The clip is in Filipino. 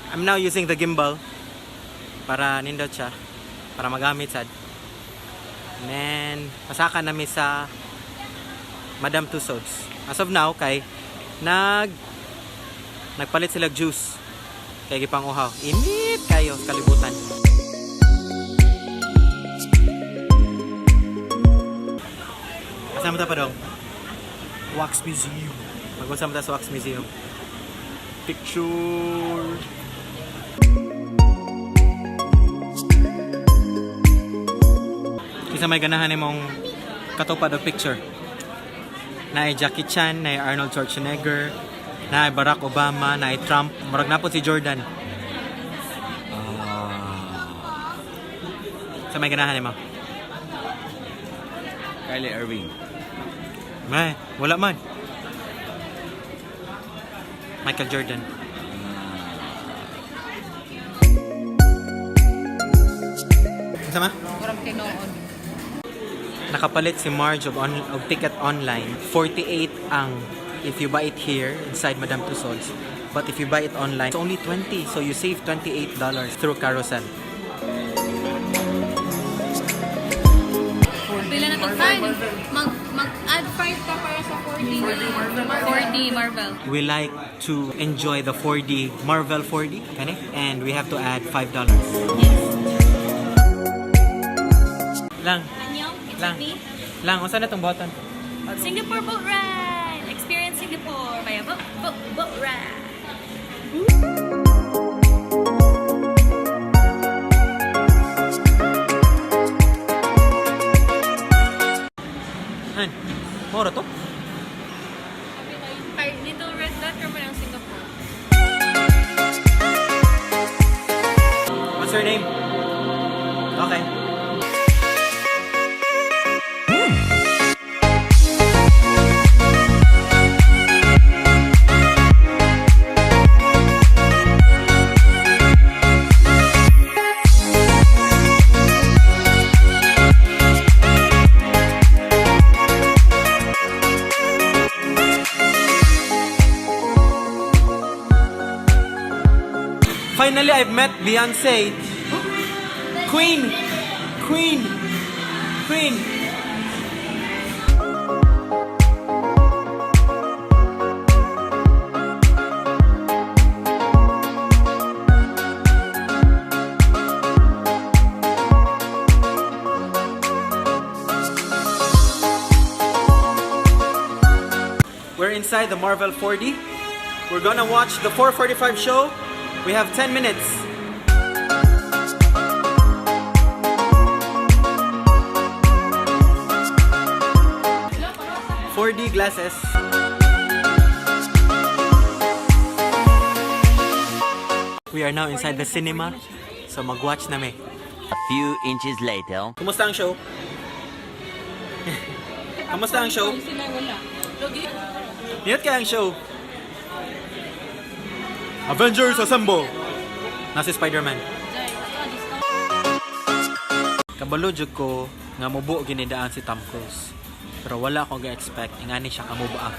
I'm now using the gimbal para nindot siya, para magamit sad. And then pasaka nami sa Madam Tussauds. As of now kay nagpalit sila juice kay gipang uhaw. Init kayo sa kalibutan. Kasama ta pa dong? Wax Museum. Mag-usama ta sa Wax Museum. Picture. Isa may ganahan mong katupad og picture. Na Jackie Chan, na Arnold Schwarzenegger, na Barack Obama, na Trump, murag na po si Jordan. Sa may ganahan mo? Kylie Irving. May, wala man. Michael Jordan. Sama? Kurang tinood. Nakapalit si Marge og ticket online. 48 ang if you buy it here inside Madam Tussauds. But if you buy it online, it's only 20. So you save $28 through carousel. Pila na to fan. Mag-add 5 pa para sa 4D. 4D Marvel. We like to enjoy the 4D Marvel 4D, kani? And we have to add $5. Lang. Anyong, it's Lang. me. Lang, unsa na tong button? Singapore boat ride. Experience Singapore via boat ride. Han, mora to? Ay, dito red dot naman ang Singapore. What's her name? Okay. Finally, I've met Beyonce. Queen! Queen! Queen! We're inside the Marvel 4D. We're gonna watch the 4:45 show. We have 10 minutes. $4D glasses. We are now inside the cinema. So mag-watch na me. A few inches later. Kumusta ang show? Kumusta ang show? Sila wala. Niyot kaya ang show? Avengers Assemble! Nasi Spider-Man. Kabalo jud ko nga mubo ginidaan si Tom Cruise. Pero wala akong ga-expect ingani siya kamuba.